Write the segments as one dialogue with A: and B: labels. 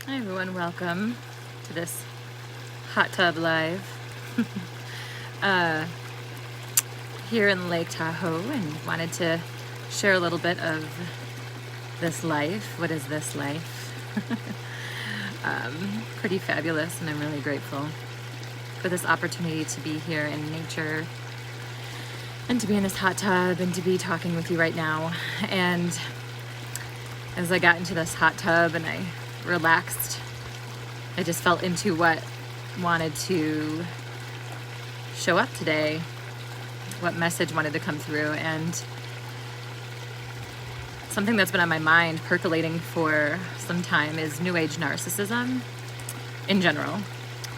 A: Hi everyone, welcome to this hot tub live here in Lake Tahoe, and wanted to share a little bit of this life. What is this life? Pretty fabulous, and I'm really grateful for this opportunity to be here in nature and to be in this hot tub and to be talking with you right now. And as I got into this hot tub and I relaxed, I just felt into what wanted to show up today, what message wanted to come through. And something that's been on my mind percolating for some time is New Age narcissism in general,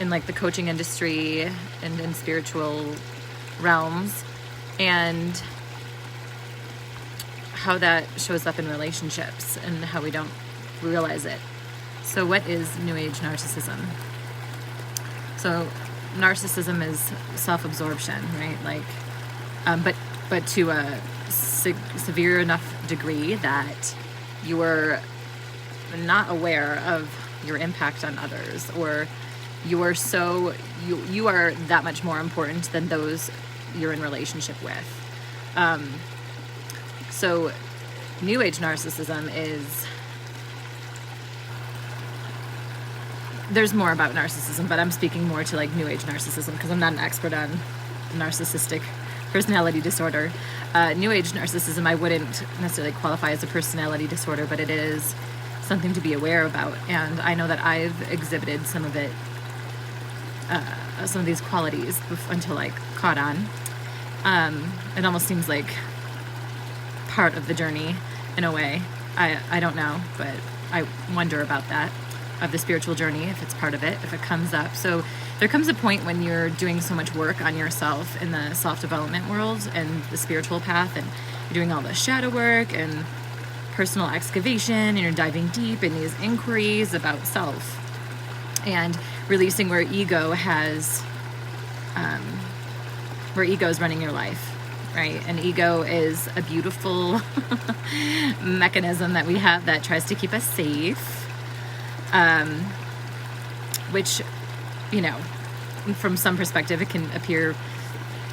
A: in like the coaching industry and in spiritual realms, and how that shows up in relationships and how we don't realize it. So what is New Age narcissism? So narcissism is self-absorption, right? Like, but to a severe enough degree that you are not aware of your impact on others, or you are that much more important than those you're in relationship with. So New Age narcissism is, there's more about narcissism, but I'm speaking more to like New Age narcissism because I'm not an expert on narcissistic personality disorder. New Age narcissism, I wouldn't necessarily qualify as a personality disorder, but it is something to be aware about. And I know that I've exhibited some of it, some of these qualities until I caught on. It almost seems like part of the journey in a way. I don't know, but I wonder about that, of the spiritual journey, if it's part of it, if it comes up. So there comes a point when you're doing so much work on yourself in the self-development world and the spiritual path, and you're doing all the shadow work and personal excavation, and you're diving deep in these inquiries about self and releasing where ego is running your life, right? And ego is a beautiful mechanism that we have that tries to keep us safe, which, you know, from some perspective, it can appear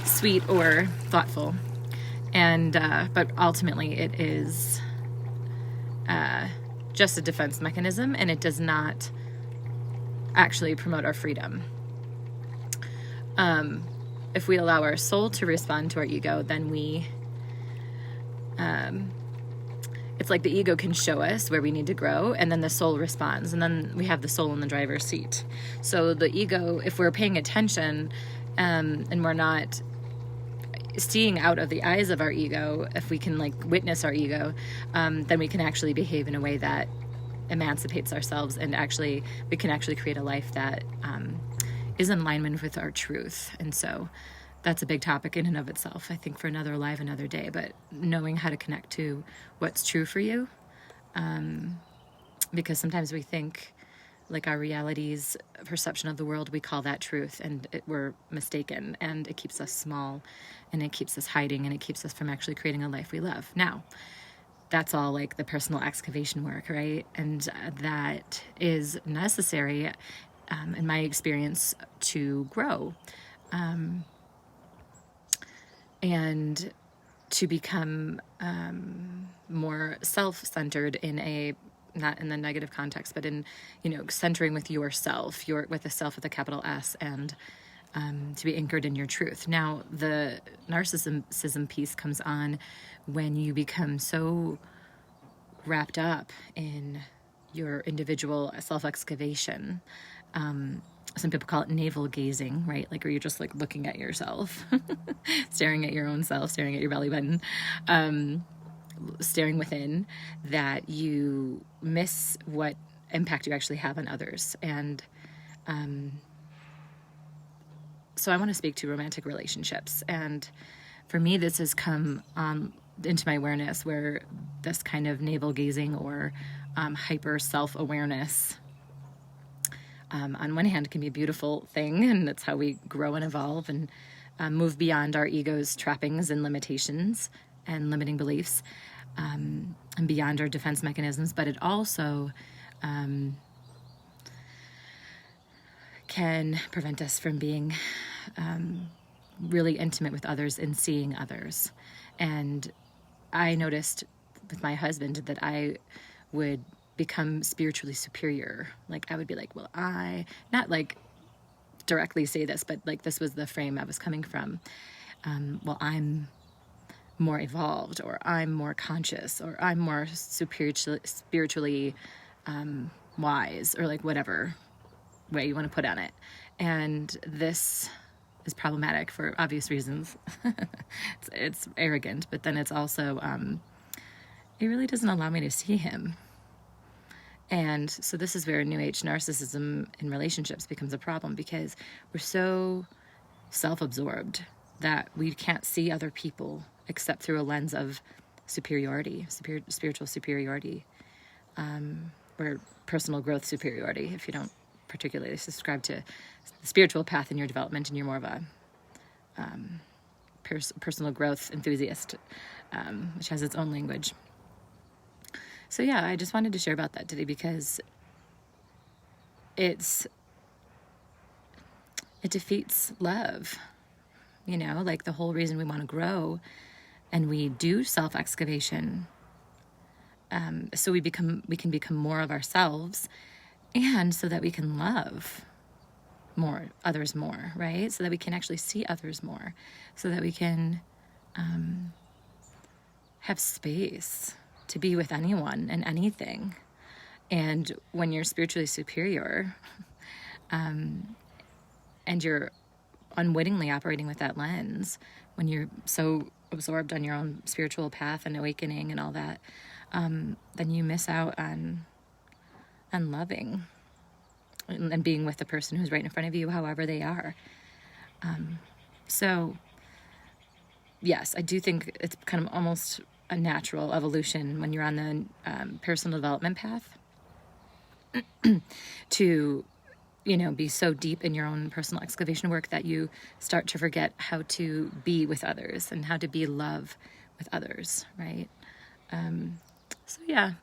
A: sweet or thoughtful, and but ultimately it is just a defense mechanism, and it does not actually promote our freedom. If we allow our soul to respond to our ego, then it's like the ego can show us where we need to grow, and then the soul responds, and then we have the soul in the driver's seat. So the ego, if we're paying attention, and we're not seeing out of the eyes of our ego, if we can like witness our ego, then we can actually behave in a way that emancipates ourselves, and we can actually create a life that is in alignment with our truth. And so that's a big topic in and of itself, I think, for another live, another day. But knowing how to connect to what's true for you, because sometimes we think like our reality's perception of the world, we call that truth, and we're mistaken, and it keeps us small, and it keeps us hiding, and it keeps us from actually creating a life we love. Now, that's all like the personal excavation work, right? And that is necessary, in my experience, to grow. And to become more self-centered not in the negative context, but in, centering with yourself, with a self with a capital S, and to be anchored in your truth. Now, the narcissism piece comes on when you become so wrapped up in your individual self-excavation. Some people call it navel gazing, right? Like, where you're just like looking at yourself, staring at your own self, staring at your belly button, staring within, that you miss what impact you actually have on others. And so I want to speak to romantic relationships. And for me, this has come into my awareness, where this kind of navel gazing or hyper self-awareness, on one hand, can be a beautiful thing, and that's how we grow and evolve and move beyond our ego's trappings and limitations and limiting beliefs, and beyond our defense mechanisms. But it also can prevent us from being really intimate with others and seeing others. And I noticed with my husband that I would become spiritually superior. Like I would be like, well, not like directly say this, but like this was the frame I was coming from. Well, I'm more evolved, or I'm more conscious, or I'm more spiritually wise, or like whatever way you want to put on it. And this is problematic for obvious reasons. It's arrogant, but then it's also, it really doesn't allow me to see him. And so this is where New Age narcissism in relationships becomes a problem, because we're so self-absorbed that we can't see other people except through a lens of superiority, spiritual superiority, or personal growth superiority, if you don't particularly subscribe to the spiritual path in your development and you're more of a personal growth enthusiast, which has its own language. So yeah, I just wanted to share about that today, because it defeats love, like the whole reason we want to grow and we do self-excavation, so we can become more of ourselves, and so that we can love others more, right? So that we can actually see others more, so that we can have space to be with anyone and anything. And when you're spiritually superior, and you're unwittingly operating with that lens, when you're so absorbed on your own spiritual path and awakening and all that, then you miss out on loving and being with the person who's right in front of you, however they are. So yes, I do think it's kind of almost a natural evolution when you're on the personal development path to, be so deep in your own personal excavation work that you start to forget how to be with others and how to be love with others, right? So yeah,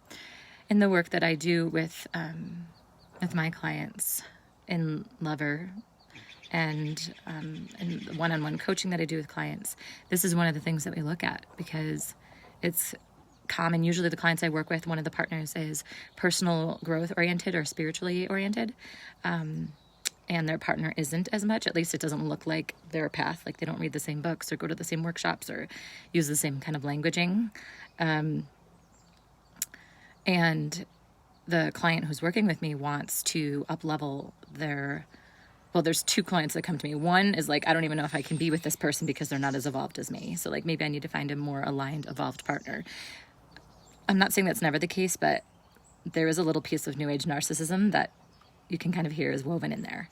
A: in the work that I do with my clients in Lover and the one-on-one coaching that I do with clients, this is one of the things that we look at, because it's common. Usually the clients I work with, one of the partners is personal growth oriented or spiritually oriented, and their partner isn't as much. At least it doesn't look like their path, like they don't read the same books or go to the same workshops or use the same kind of languaging. And the client who's working with me wants to up-level there's two clients that come to me. One is like, I don't even know if I can be with this person because they're not as evolved as me. So like maybe I need to find a more aligned, evolved partner. I'm not saying that's never the case, but there is a little piece of New Age narcissism that you can kind of hear is woven in there.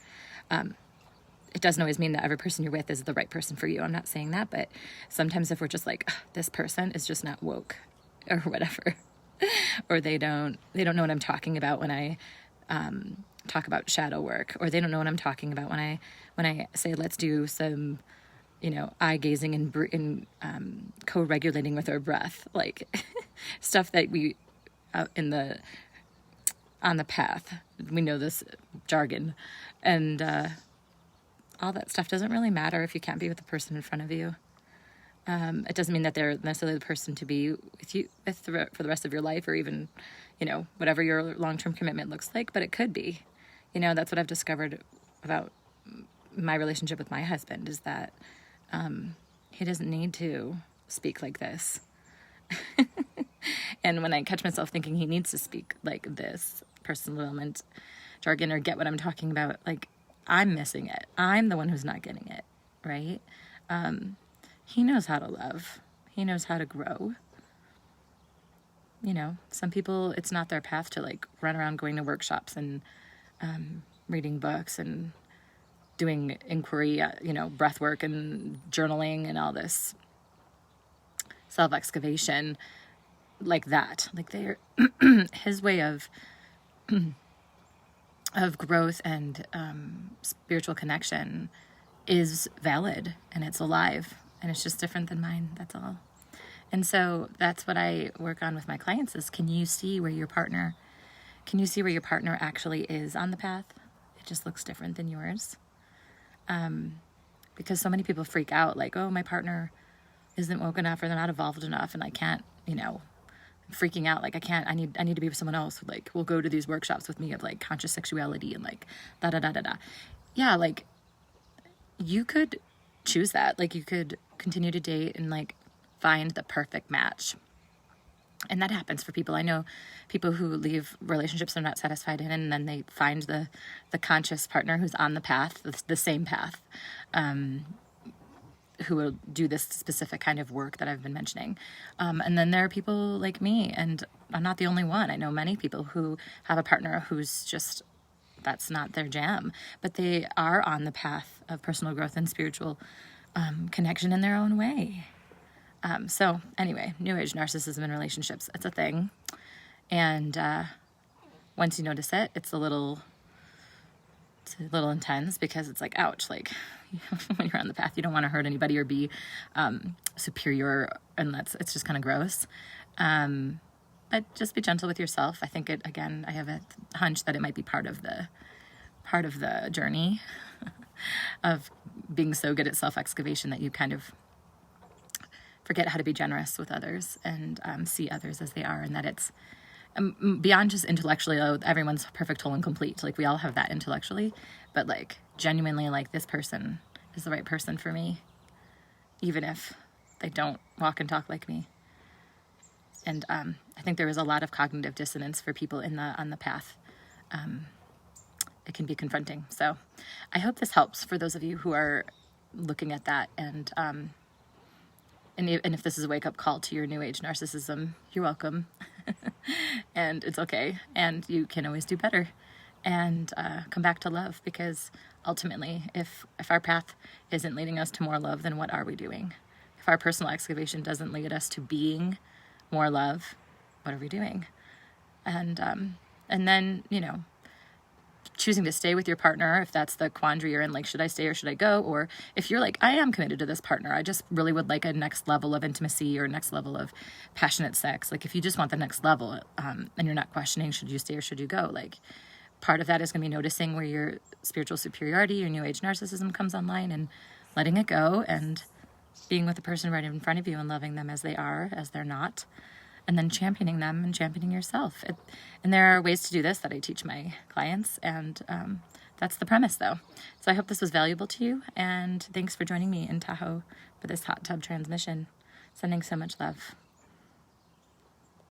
A: It doesn't always mean that every person you're with is the right person for you. I'm not saying that, but sometimes if we're just like, this person is just not woke or whatever, or they don't know what I'm talking about when I talk about shadow work, or they don't know what I'm talking about when I say let's do some eye gazing and co-regulating with our breath, like stuff that we on the path, we know this jargon, and all that stuff doesn't really matter if you can't be with the person in front of you. It doesn't mean that they're necessarily the person to be with you for the rest of your life, or even, whatever your long-term commitment looks like, but it could be. That's what I've discovered about my relationship with my husband, is that he doesn't need to speak like this. And when I catch myself thinking he needs to speak like this personal development jargon or get what I'm talking about, like, I'm missing it. I'm the one who's not getting it, right? He knows how to love. He knows how to grow. Some people, it's not their path to like run around going to workshops and reading books and doing inquiry, breath work and journaling and all this self-excavation like that. Like they're his way of growth and spiritual connection is valid, and it's alive, and it's just different than mine. That's all. And so that's what I work on with my clients is, can you see where your partner actually is on the path? just looks different than yours. Because so many people freak out, like, oh, my partner isn't woke enough, or they're not evolved enough, and I can't, freaking out, like, I need to be with someone else who, like, will go to these workshops with me of, like, conscious sexuality and, like, da da da da da. Yeah, like, you could choose that. Like, you could continue to date and, like, find the perfect match. And that happens for people. I know people who leave relationships they're not satisfied in, and then they find the conscious partner who's on the path, the same path, who will do this specific kind of work that I've been mentioning. And then there are people like me, and I'm not the only one. I know many people who have a partner who's just, that's not their jam, but they are on the path of personal growth and spiritual connection in their own way. So anyway, New Age narcissism in relationships, it's a thing. And once you notice it, it's a little intense, because it's like, ouch, like, when you're on the path, you don't want to hurt anybody or be superior, and it's just kind of gross. But just be gentle with yourself. I think I have a hunch that it might be part of the journey of being so good at self-excavation that you kind of forget how to be generous with others and see others as they are, and that it's beyond just intellectually, oh, everyone's perfect, whole, and complete. Like, we all have that intellectually, but, like, genuinely, like, this person is the right person for me, even if they don't walk and talk like me. And I think there is a lot of cognitive dissonance for people on the path. It can be confronting. So I hope this helps for those of you who are looking at that, and if this is a wake-up call to your New Age narcissism, you're welcome. And it's okay. And you can always do better and come back to love, because ultimately, if our path isn't leading us to more love, then what are we doing? If our personal excavation doesn't lead us to being more love, what are we doing? And then, choosing to stay with your partner, if that's the quandary you're in, like, should I stay or should I go? Or if you're like, I am committed to this partner, I just really would like a next level of intimacy or next level of passionate sex. Like, if you just want the next level, and you're not questioning, should you stay or should you go? Like, part of that is going to be noticing where your spiritual superiority, your New Age narcissism comes online, and letting it go, and being with the person right in front of you and loving them as they are, as they're not. And then championing them and championing yourself. And there are ways to do this that I teach my clients, and that's the premise, though. So I hope this was valuable to you, and thanks for joining me in Tahoe for this hot tub transmission. Sending so much love.